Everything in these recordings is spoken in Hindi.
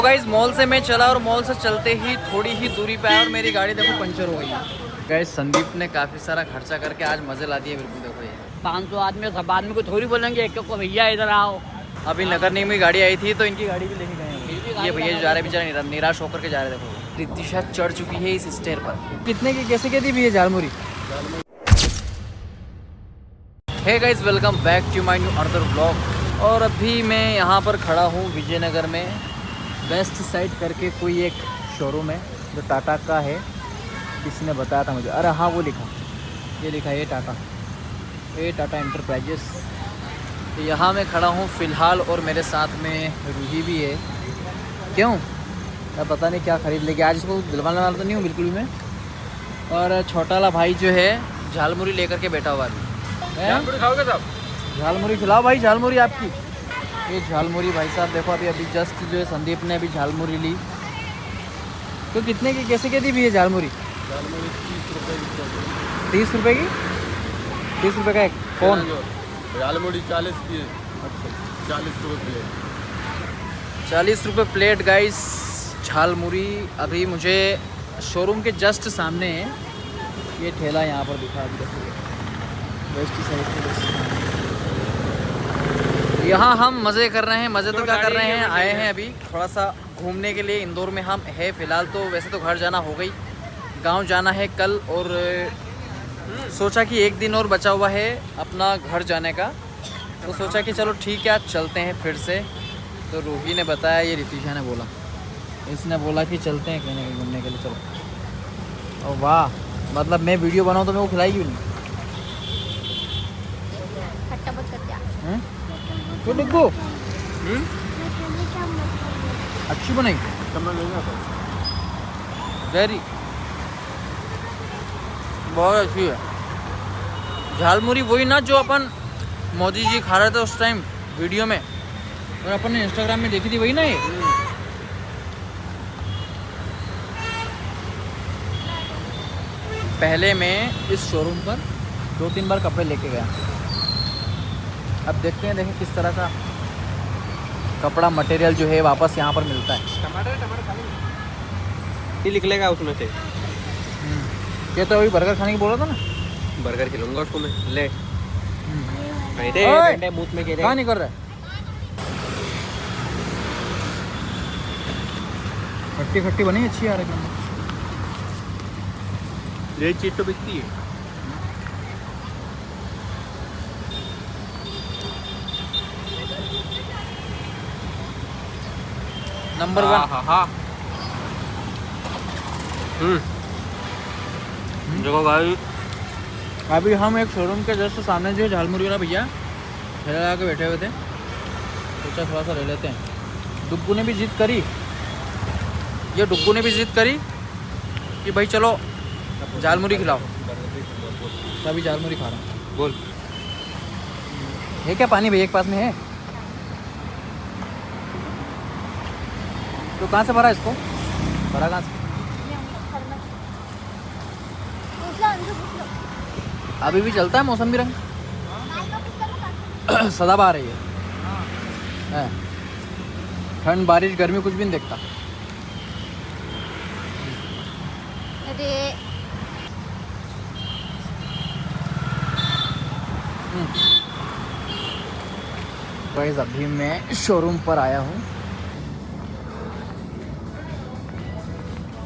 गाइस मॉल से मैं चला और मॉल से चलते ही थोड़ी ही दूरी पे आया और मेरी गाड़ी देखो पंचर हो गई। गाइस संदीप ने काफ़ी सारा खर्चा करके आज मज़े ला दिए बिल्कुल। देखो ये 500 आदमी, सब आदमी को थोड़ी बोलेंगे एक को भैया इधर आओ। अभी नगर निगम की गाड़ी आई थी तो इनकी गाड़ी भी लेके गए हैं। ये भैया जो जा रहे बेचारे निराश होकर के जा रहे। देखो रितिशा चढ़ चुकी है इस स्टेयर पर। कितने की कैसे कहती भैया झालमुरी? Hey guys welcome back to my new another blog. और अभी मैं यहाँ पर खड़ा हूँ विजयनगर में। वेस्ट साइड करके कोई एक शोरूम है जो टाटा का है। किसी ने बताया था मुझे। अरे हाँ वो लिखा, ये लिखा है टाटा एंटरप्राइजेस। तो यहाँ मैं खड़ा हूँ फ़िलहाल और मेरे साथ में रूही भी है। क्यों मैं पता नहीं क्या ख़रीद लेगी आज। इसको दिलवाने वाला तो नहीं हूँ बिल्कुल भी मैं। और छोटा वाला भाई जो है झालमुरी लेकर के बैठा हुआ है। झालमुरी खाओगे साहब? झालमुरी खिलाओ भाई, झालमुरी आपकी। ये झालमुरी भाई साहब देखो अभी जस्ट जो है संदीप ने अभी झालमुरी ली। तो कितने की कैसे कहती भी है झालमुरी? 30 रुपये की। 30 रुपये का एक कौन? झालमुरी 40 की। 40 रुपये 40 रुपये प्लेट गाइस झालमुरी। अभी मुझे शोरूम के जस्ट सामने है ये ठेला, यहाँ पर दिखा अभी देखो वेस्ट साइड के। यहाँ हम मज़े कर रहे हैं। मज़े तो क्या कर रहे हैं, आए हैं अभी थोड़ा सा घूमने के लिए। इंदौर में हम है फ़िलहाल। तो वैसे तो घर जाना हो गई, गांव जाना है कल। और सोचा कि एक दिन और बचा हुआ है अपना घर जाने का। तो सोचा कि चलो ठीक है आज चलते हैं फिर से। तो रूही ने बताया, ये रितिशा ने बोला, इसने बोला कि चलते हैं कहीं ना कहीं घूमने के लिए। चलो। और वाह, मतलब मैं वीडियो बनाऊँ तो मैं वो खिलाई क्यों नहीं? तो डिग्गू अच्छी बनाई वेरी बहुत अच्छी है झालमुरी। वही ना जो अपन मोदी जी खा रहे थे उस टाइम वीडियो में और अपन ने इंस्टाग्राम में देखी थी, वही ना ये? पहले मैं इस शोरूम पर 2-3 बार कपड़े लेके गया। अब देखते हैं किस तरह का कपड़ा मटेरियल जो है वापस यहाँ पर मिलता है। टमाटर खाली ये निकलेगा उसमें से। ये तो अभी बर्गर खाने की बोल रहा था ना। बर्गर खिलाऊंगा उसको मैं। ले मुंह में कहाँ नहीं कर रहा है? खट्टी खट्टी बनी अच्छी यार एकदम। ये चीज़ तो बिकती है। नंबर 1। हाँ देखो भाई अभी हम एक शोरूम के जस्ट सामने जो झालमुरी वाला भैया ठेला लगा के बैठे हुए थे। सोचा थोड़ा सा ले लेते हैं। डुग्गू ने भी जिद करी, ये डुग्गू ने भी जिद करी कि भाई चलो झालमुरी खिलाओ। तभी झालमुरी खा रहा हूँ। बोल है क्या पानी भैया के पास में है? तो कहाँ से भरा इसको? भरा कहाँ से? अभी भी चलता है मौसमी रंग सदाबहार है ये। ठंड बारिश गर्मी कुछ भी नहीं देखता। गाइस अभी मैं शोरूम पर आया हूँ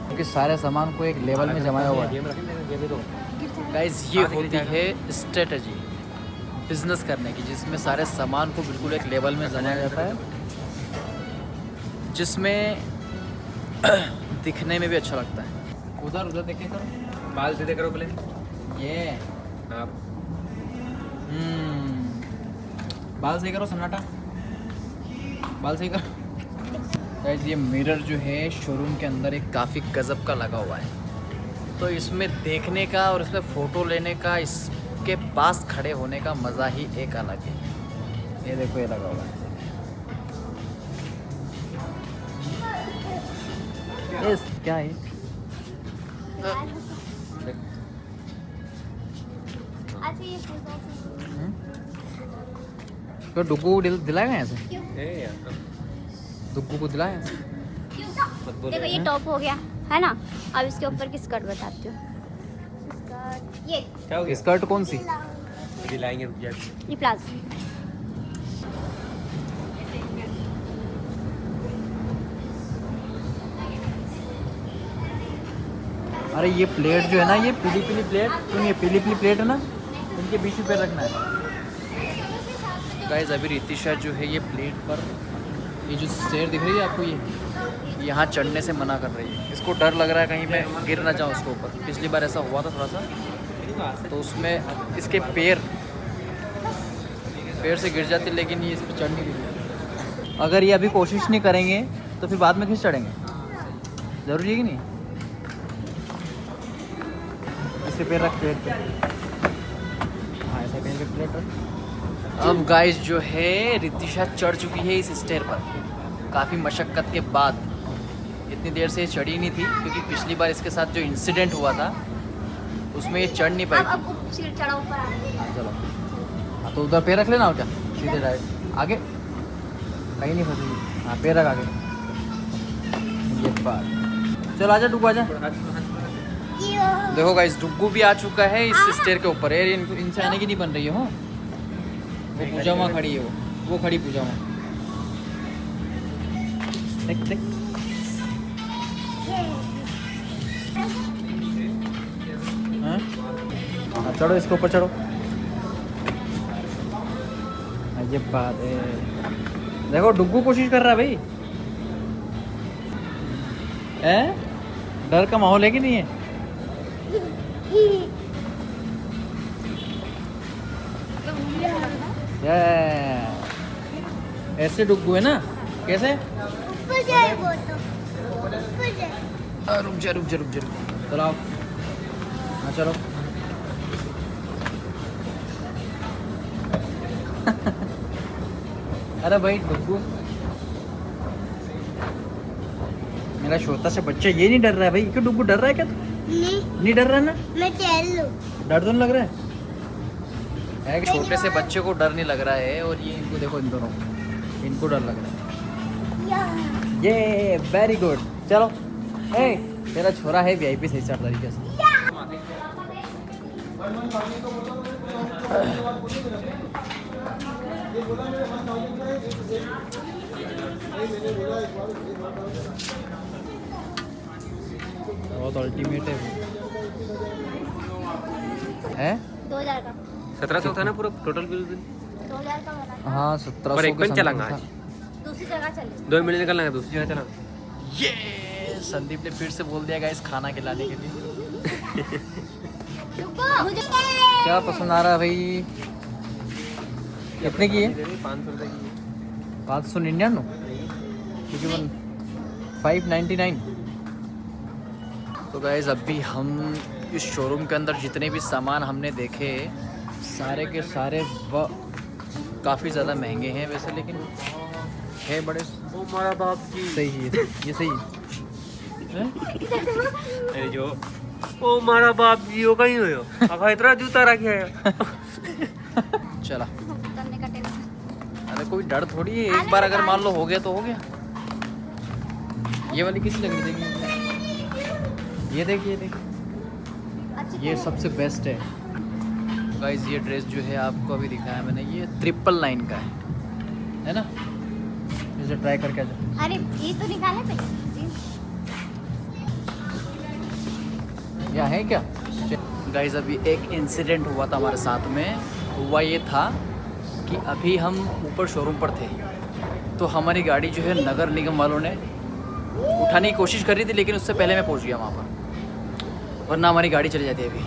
क्योंकि सारे सामान को एक लेवल में जमाया हुआ है। गाइस ये होती है स्ट्रेटजी बिजनेस करने की, जिसमें सारे सामान को बिल्कुल एक लेवल में जमाया जाता है, जिसमें दिखने में भी अच्छा लगता है। उधर देखे करो, बाल सीधे करो पहले। ये आप बाल सही करो सन्नाटा, बाल सही करो। गाइस ये मिरर जो है शोरूम के अंदर एक काफ़ी गजब का लगा हुआ है। तो इसमें देखने का और इसमें फ़ोटो लेने का, इसके पास खड़े होने का मज़ा ही एक अलग है। ये देखो ये लगा हुआ है। ये क्या है? तो डुग्गू को दिलाएगा यहाँ से? डुग्गू को दिलाया देखो ये टॉप हो गया है ना। अब इसके ऊपर की स्कर्ट बताती हूँ। स्कर्ट ये क्या हो गया? स्कर्ट कौन सी? दिलाएंगे रुक जा। ये प्लाजो। अरे ये प्लेट जो है ना, ये पीली पीली प्लेट, सुनिए पीली पीली प्लेट है ना, इनके बीच में पैर रखना है। गाइस अभी रितिशा जो है ये प्लेट पर, ये जो स्टेयर दिख रही है आपको, ये यहाँ चढ़ने से मना कर रही है। इसको डर लग रहा है कहीं मैं गिर ना जाऊँ उसके ऊपर। पिछली बार ऐसा हुआ था थोड़ा सा, तो उसमें इसके पैर से गिर जाते, लेकिन ये इस पर चढ़ नहीं रही। अगर ये अभी कोशिश नहीं करेंगे तो फिर बाद में किस चढ़ेंगे? ज़रूरी है कि नहीं? इसे पैर रख प्लेट पे। हाँ ऐसा कहीं पे प्लेट रख। अब गाइस जो है रितिशा चढ़ चुकी है इस स्टेयर पर काफ़ी मशक्क़त के बाद। इतनी देर से ये चढ़ी नहीं थी क्योंकि पिछली बार इसके साथ जो इंसिडेंट हुआ था उसमें ये चढ़ नहीं पाई थी। अब सीट चढ़ा ऊपर आ गया। हाँ चलो, हाँ तो उधर पैर रख लेना और क्या, सीधे डायरेक्ट आगे, कहीं नहीं फंसेगी। हाँ पैर रख आगे, ये बात। चल आजा डुगू आजा। देखो गाइस डुगू भी आ चुका है इस स्टेयर के ऊपर। यार इनसे आने की नहीं बन रही है। हो वो पूजा वहाँ खड़ी है, वो खड़ी पूजा वहाँ। देख देख हाँ? हाँ चढ़ो इसके ऊपर चढ़ो। ये बात है। देखो डुगू कोशिश कर रहा है भाई। डर का माहौल है कि नहीं है? ऐसे डुगू है ना, कैसे? रुक जा रुक जा रुक जा, चलाओ। हाँ चलो। अरे भाई डुगू, मेरा छोटा सा बच्चा ये नहीं डर रहा है भाई। क्यों डुगू डर रहा है क्या? नहीं डर रहा है ना? मैं चल लूं। डर तो नहीं लग रहा है कि छोटे से बच्चे को डर नहीं लग रहा है, और ये इनको देखो, इन दोनों इनको डर लग रहा है। ये वेरी गुड। चलो ए तेरा छोरा है वीआईपी सही चार तरीके से। बहुत अल्टीमेट है 2000 का। 1700 था ना पूरा टोटल बिल? 2000 का बना। हाँ 1700 पर एक पेन चलांगा आज। दूसरी जगह चले। 2 मिनट निकलना है, दूसरी जगह चला। ये संदीप ने फिर से बोल दिया गाइस खाना खिलाने के लिए। मुझे क्या पसंद आ रहा है भाई? कितने की है? 500 रुपये की है। 599 क्योंकि 599। तो गाइस अभी हम इस शोरूम के अंदर जितने भी सामान हमने देखे सारे के सारे काफ़ी ज़्यादा महंगे हैं वैसे, लेकिन है बड़े हमारा बाप जी सही है। ये सही है? अरे जो ओ मारा बाप जी हो कहीं हो अब इतना जूता रखे है। चला। करने का टेंशन। अरे कोई डर थोड़ी है, एक बार अगर मान लो हो गया तो हो गया। ये वाली किसी लग रही देखिए, ये देखिए, ये देखिए, ये सबसे बेस्ट है गाइस। ये ड्रेस जो है आपको अभी दिखाया मैंने, ये 999 का है ना? इसे ट्राई करके आ जाओ। अरे ये तो निकाले पहले। या है क्या गाइस? अभी एक इंसिडेंट हुआ था हमारे साथ में। हुआ ये था कि अभी हम ऊपर शोरूम पर थे, तो हमारी गाड़ी जो है नगर निगम वालों ने उठाने की कोशिश कर रही थी, लेकिन उससे पहले मैं पहुंच गया वहाँ पर, वरना हमारी गाड़ी चली जाती है। अभी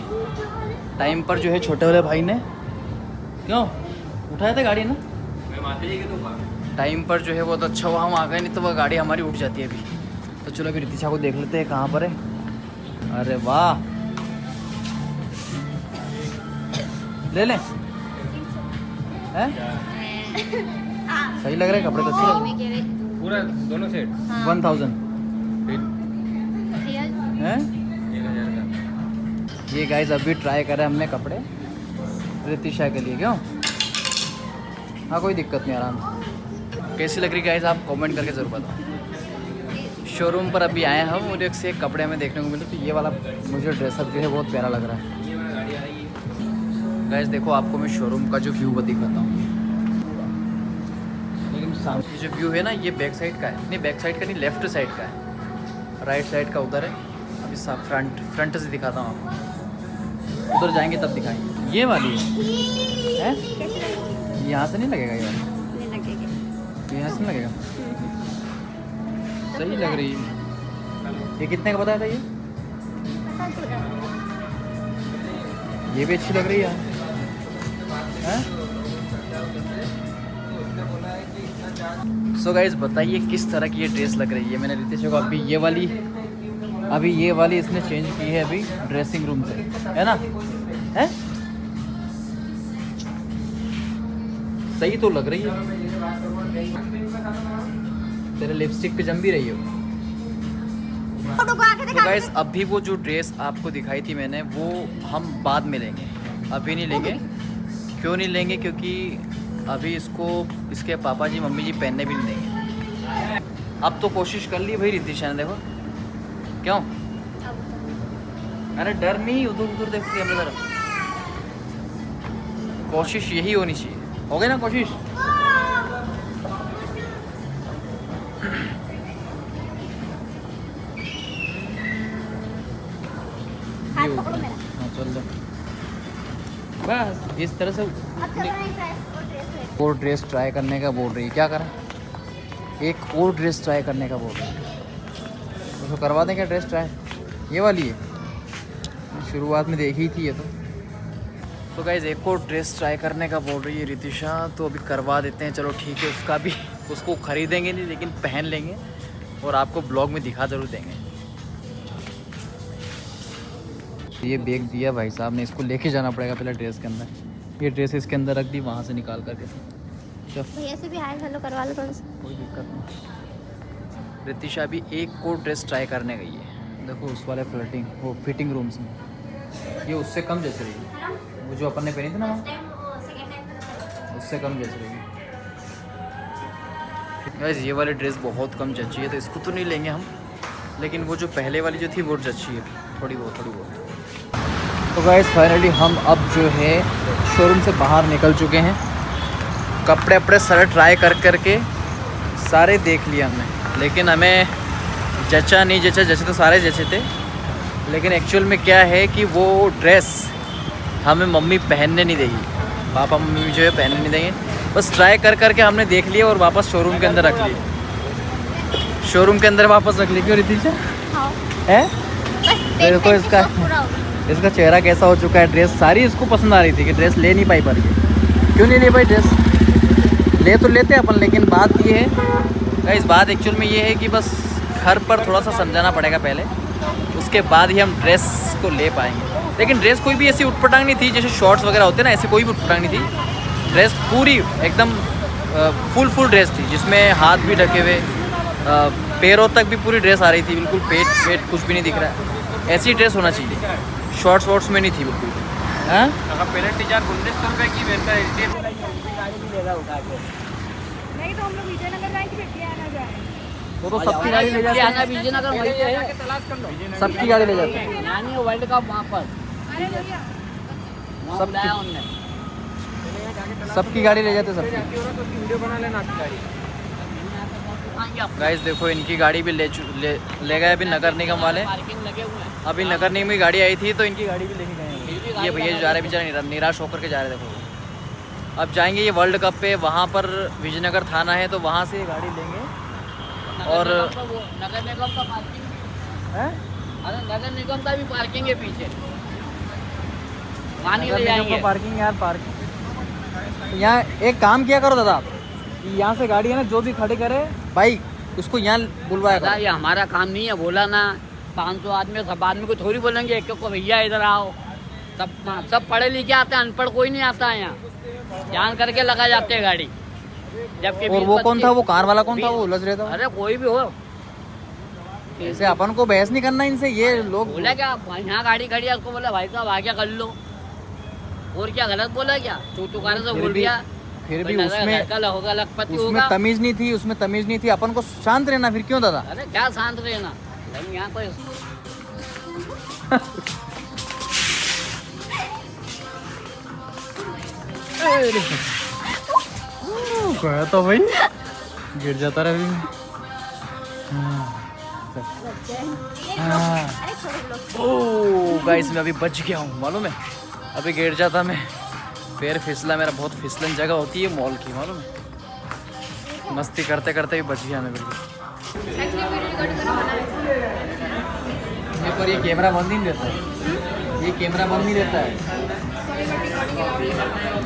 टाइम पर जो है छोटे वाले भाई ने क्यों उठाया था गाड़ी ना, टाइम पर जो है बहुत अच्छा हुआ हम आ गए, नहीं तो वह गाड़ी हमारी उठ जाती है अभी। तो चलो अभी रितिशा को देख लेते हैं कहाँ पर है। अरे वाह, ले लें? हैं? सही लग रहा है कपड़े तो अच्छे लग रहे हैं। पूरा दोनों सेट 1000 हैं? 1000 का। ये गाइस अभी ट्राई करा हमने कपड़े रितिशा के लिए। क्यों? हाँ कोई दिक्कत नहीं, आराम से। कैसी लग रही गाइस आप कमेंट करके ज़रूर बताओ। शोरूम पर अभी आए हम और एक से एक कपड़े हमें देखने को मिले। तो ये वाला मुझे ड्रेसअप जो है बहुत प्यारा लग रहा है। गाइस देखो आपको मैं शोरूम का जो व्यू दिखाता हूँ। लेकिन सामने जो व्यू है ना ये बैक साइड का है, नहीं बैक साइड का नहीं, लेफ्ट साइड का है, राइट साइड का उधर है। अभी फ्रंट से दिखाता हूँ आपको, उधर जाएंगे तब दिखाएंगे। ये वाली है, यहाँ से नहीं लगेगा ये वाली, नहीं लगेगा। यहाँ से नहीं लगेगा, सही लग रही है। ये कितने का बताया था ये? ये भी अच्छी लग रही है, सो गाइस बताइए किस तरह की ये ड्रेस लग रही है। मैंने रितेश को अभी ये वाली इसने चेंज की है अभी ड्रेसिंग रूम से, है ना? है सही तो लग रही है। तेरे लिपस्टिक पे जम भी रही हो। तो गाइस अभी वो जो ड्रेस आपको दिखाई थी मैंने, वो हम बाद में लेंगे, अभी नहीं लेंगे। क्यों नहीं लेंगे? क्योंकि अभी इसको इसके पापा जी मम्मी जी पहनने भी नहीं देंगे। अब तो कोशिश कर ली भाई रितिशा ने, देखो क्यों? अरे डर नहीं, उधर देखो कैमरे तरफ। कोशिश यही होनी चाहिए, हो गई ना कोशिश? हाथ पकड़ो मेरा। हाँ चल दो बस इस तरह से। अब चलो नहीं ड्रेस और ड्रेस ट्राई करने का बोल रही है, क्या करें? एक और ड्रेस ट्राई करने का बोल रही है, उसको करवा दें क्या ड्रेस ट्राई? ये वाली है, शुरुआत में देखी थी ये तो गाइस एक और ड्रेस ट्राई करने का बोल रही है रितिशा, तो अभी करवा देते हैं। चलो ठीक है, उसका भी उसको खरीदेंगे नहीं लेकिन पहन लेंगे और आपको ब्लॉग में दिखा ज़रूर देंगे। ये बैग दिया भाई साहब ने, इसको लेके जाना पड़ेगा पहले ड्रेस के अंदर। ये ड्रेस इसके अंदर रख दी, वहाँ से निकाल करके। चल भैया से भी हाय हेलो करवा लो थोड़ा सा। कोई दिक्कत नहीं। रितिशा अभी एक और ड्रेस ट्राई करने गई है, देखो उस वाले फ्लर्टिंग वो फिटिंग रूम्स में, ये उससे कम जैसे रही है, वो जो अपन ने पहनी थी ना उससे कम जैसे रही है। गाइस ये वाली ड्रेस बहुत कम जची है, तो इसको तो नहीं लेंगे हम, लेकिन वो जो पहले वाली जो थी वो जची है थोड़ी बहुत। तो गाइस फाइनली हम अब जो है शोरूम से बाहर निकल चुके हैं। कपड़े अपने सारे ट्राई करके सारे देख लिया हमने, लेकिन हमें जचा नहीं जचे तो सारे जचे थे। लेकिन एक्चुअल में क्या है कि वो ड्रेस हमें मम्मी पहनने नहीं देगी, पापा मम्मी जो है पहनने नहीं देंगे। बस ट्राई करके हमने देख लिया और वापस शोरूम के अंदर रख लिया। शोरूम के अंदर वापस रख ली। क्यों रितिशा? हाँ। है देखो इसका चेहरा कैसा हो चुका है। ड्रेस सारी इसको पसंद आ रही थी कि ड्रेस ले नहीं पाई पर क्यों नहीं ले पाई ड्रेस? ले तो लेते अपन, लेकिन बात ये है, इस बात एक्चुअल में ये है कि बस घर पर थोड़ा सा समझाना पड़ेगा पहले, उसके बाद ही हम ड्रेस को ले पाएंगे। लेकिन ड्रेस कोई भी ऐसी उटपटांग नहीं थी जैसे शॉर्ट्स वगैरह होते हैं ना, ऐसे कोई भी उटपटांग नहीं थी। ड्रेस पूरी एकदम फुल ड्रेस थी, जिसमें हाथ भी ढके हुए, पैरों तक भी पूरी ड्रेस आ रही थी, बिल्कुल पेट कुछ भी नहीं दिख रहा है। ऐसी ड्रेस होना चाहिए, शॉर्ट्स वॉर्ट्स में नहीं थी बिल्कुल। हाँ पहले टीचर 1900 रुपये की बेचता है। नहीं तो हम लोग विजयनगर जाएंगे, फिर आना जाए। वो तो सबकी गाड़ी ले जाते हैं, विजयनगर वहीं पे है, सबकी गाड़ी ले जाते हैं। यानी वर्ल्ड कप वहाँ पर अरे भैया वहाँ सबकी- बुलाया उनने। सबकी गाड़ी ले जाते सबकी। वीडियो बना लेना आपकी गाड़ी। गाइस देखो इनकी गाड़ी भी ले गए अभी नगर निगम वाले। पार्किंग लगे हुए हैं। अभी नगर निगम की गाड़ी आई थी तो इनकी गाड़ी भी लेके गए हैं। ये भैया जो जा रहे बेचारे निराश होकर के जा रहे, देखो। अब जाएंगे ये वर्ल्ड कप पे, वहाँ पर विजयनगर थाना है तो वहाँ से ये गाड़ी लेंगे। और नगर निगम का पार्किंग हैं? अरे नगर निगम का भी पार्किंग है पीछे, वहाँ नहीं ले जाएंगे। पार्किंग यार, पार्किंग तो यहाँ एक काम किया करो दादा, कि यहाँ से गाड़ी है ना जो भी खड़ी करे बाइक, उसको यहाँ बुलवाया दादा करो। ये हमारा काम नहीं है, बोला ना 500 आदमी, सब आदमी को थोड़ी बोलेंगे एक को भैया इधर आओ। सब पढ़े लिखे आते हैं, अनपढ़ कोई नहीं आता है यहाँ, जान करके लगा जाते हैं गाड़ी। जबकि और वो कौन था, वो कार वाला कौन था, वो उलझ रहा था। अरे कोई भी हो, ऐसे अपन को बहस नहीं करना इनसे, ये लोग बोला क्या यहाँ गाड़ी खड़ी है, उसको बोला भाई साहब आगे कर लो, और क्या गलत बोला क्या? तू तुकारे से फिर बोल भी- दिया। फिर भी घर उसमें का होगा, लखपति उसमें होगा। तमीज नहीं थी, उसमें तमीज नहीं थी। अपन को शांत रहना, फिर क्यों दादा? अरे क्या शांत रहना, नहीं यहाँ कोई गया तो भाई, गिर जाता रहा अभी। अरे छोड़ लो। ओह गाइस, मैं अभी बच गया हूँ, मालूम है? अभी गिर जाता मैं, पैर फिसला मेरा। बहुत फिसलन जगह होती है मॉल की, मालूम है? मस्ती करते करते भी बच गया मैं बिल्कुल। ये पर ये कैमरा बंद नहीं रहता है, ये कैमरा बंद नहीं रहता है।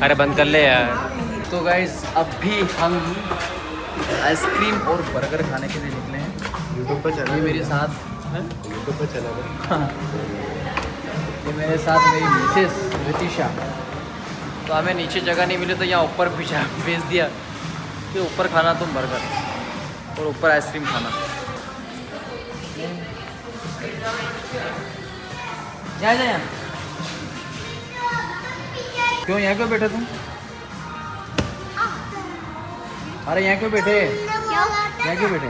अरे बंद कर ले यार। तो गाइस अभी हम आइसक्रीम और बर्गर खाने के लिए निकले हैं। यूट्यूब पर चला, ये मेरे साथ, यूट्यूब पर चला। ये मेरे साथ मेरी मिसेस रितिशा। तो हमें नीचे जगह नहीं मिली तो यहाँ ऊपर भेज दिया कि ऊपर खाना तुम बर्गर और ऊपर आइसक्रीम खाना। जा जा यहाँ। क्यों यहाँ क्यों बैठे तुम? अरे यहाँ क्यों बैठे? क्यों? यहाँ क्यों बैठे?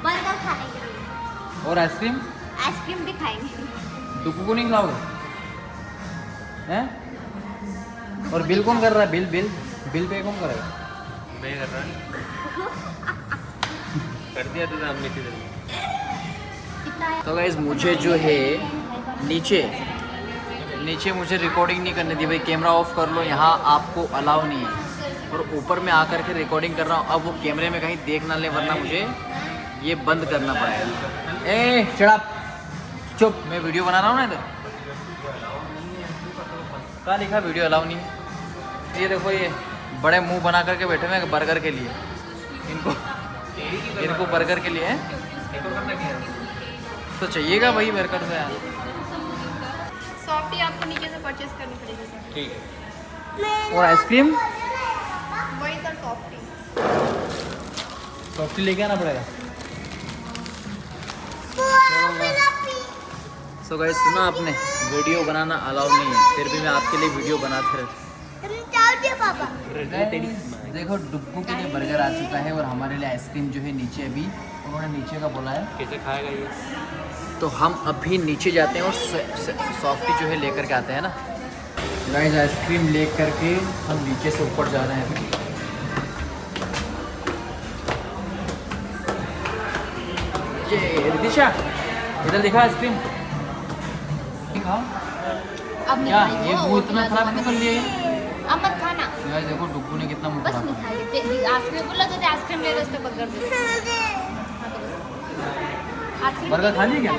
बर्गर खाने के लिए। और आइसक्रीम? आइसक्रीम भी खाएंगे। डुक्कू को नहीं खिलाओगे? हैं? और बिल कौन कर रहा है? बिल पे कौन करेगा? मैं कर रहा कर दिया तो हमने किधर। कितना है? तो गाइस मुझे जो है नीचे मुझे रिकॉर्डिंग नहीं करने दी भाई। कैमरा ऑफ कर लो, यहाँ आपको अलाउ नहीं है। और ऊपर मैं आकर के रिकॉर्डिंग कर रहा हूँ। अब वो कैमरे में कहीं देख ना ले, वरना मुझे ये बंद करना पड़ेगा। ए चढ़ा, चुप, मैं वीडियो बना रहा हूँ ना इधर। कहाँ लिखा वीडियो अलाउ नहीं है? ये देखो, ये बड़े मुंह बना करके बैठे हुए हैं बर्गर के लिए। इनको बर्गर के लिए है तो चाहिएगा भाई बर्गर में यार। सॉफ्टी आपको नीचे से परचेज करनी पड़ेगी सर। ठीक है। और आइसक्रीम वही सर सॉफ्टी। सॉफ्टी लेके आना पड़ेगा। सो गाइस, सुना आपने, वीडियो बनाना अलाउ नहीं है, फिर भी मैं आपके लिए वीडियो बनाते रहता। देखो डुग्गू के लिए बर्गर आ चुका है और हमारे लिए आइसक्रीम जो है नीचे, अभी उन्होंने नीचे का बोला है। कैसे खाएगा ये? तो हम अभी नीचे जाते हैं और सॉफ्टी जो है लेकर के आते हैं ना गाइस। आइसक्रीम ले करके हम नीचे से ऊपर जा रहे हैं अभी। ये रितिशा, इधर दिखा आइसक्रीम खाओ। अब क्या नहीं ये मुंह इतना खराब क्यों कर लिया ये? अब मत खाना, यार देखो डुग्गू ने कितना मुंह बस खराब नहीं कर खाइए। आइसक्रीम बोला तो आइसक्रीम ले लो, उसको बर्गर दे दो। आइसक्रीम बर्गर खा ली क्या?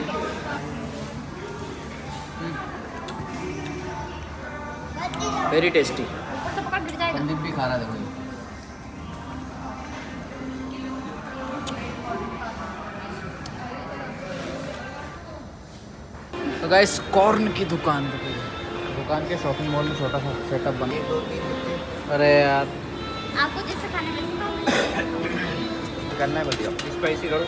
Very tasty. ऊपर से पकड़ गिर जाएगा। संदीप भी खा रहा है, देखो ये। तो गाइस कॉर्न की दुकान के शॉपिंग मॉल में छोटा सा सेटअप बना। अरे यार आपको जैसे खाने में सिखाओ। करना है बढ़िया। स्पाइसी करो।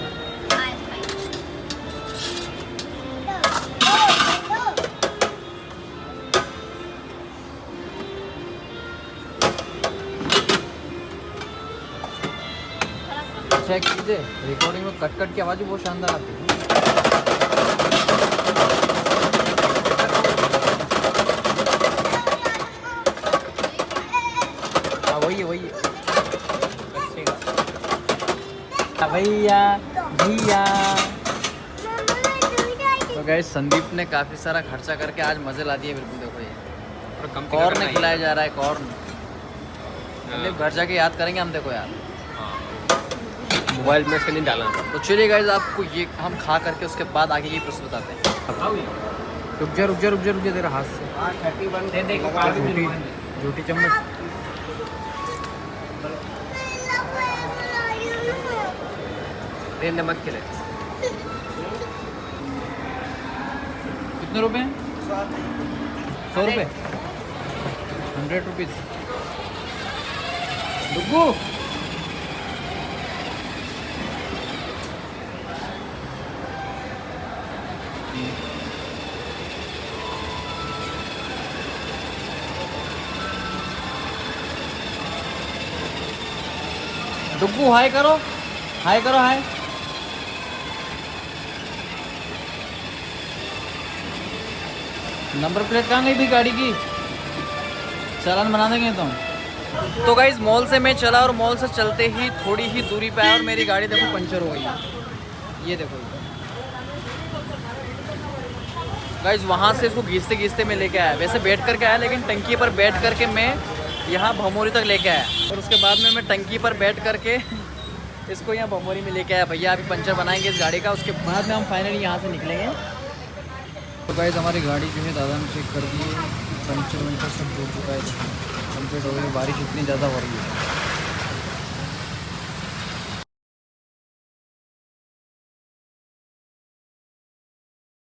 चेक कीजिए, रिकॉर्डिंग में कट कट की आवाज़ भी बहुत शानदार आती है। हाँ वही है भैया भैया। तो गाइस संदीप ने काफ़ी सारा खर्चा करके आज मज़े ला दिए बिल्कुल। देखो ये कॉर्न खिलाया जा रहा है, कॉर्न। संदीप घर जाके याद करेंगे हम, देखो यार मोबाइल में से नहीं डाला। तो चलिए गाइस, आपको ये हम खा करके उसके बाद आगे ये प्रश्न बताते हैं। रुक जा तेरा हाथ से झूठी चम्मच। नमक खिले। कितने रुपए हैं? 100 रुपये, 100 रुपीज़। डुग्गू डुग्गू हाय करो, हाय करो, हाय। नंबर प्लेट कहाँ गई भी गाड़ी की? चालान बना देंगे तुम। तो गाइज मॉल से मैं चला और मॉल से चलते ही थोड़ी ही दूरी पे आया और मेरी गाड़ी देखो पंचर हो गई है। ये देखो गाइज, वहाँ से इसको घिसते घिसते मैं लेके आया। वैसे बैठ करके आया, लेकिन टंकी पर बैठ करके मैं यहाँ भमोरी तक लेके आया और उसके बाद में मैं टंकी पर बैठ करके इसको यहाँ भमोरी में लेके आया। भैया अभी पंचर बनाएंगे इस गाड़ी का, उसके बाद में हम फाइनली यहाँ से निकलेंगे। तो गाइज हमारी गाड़ी जो है दादा ने चेक कर दी है, पंचर वंचर सब हो चुका है, कंप्लीट हो गई। बारिश इतनी ज़्यादा हो रही है।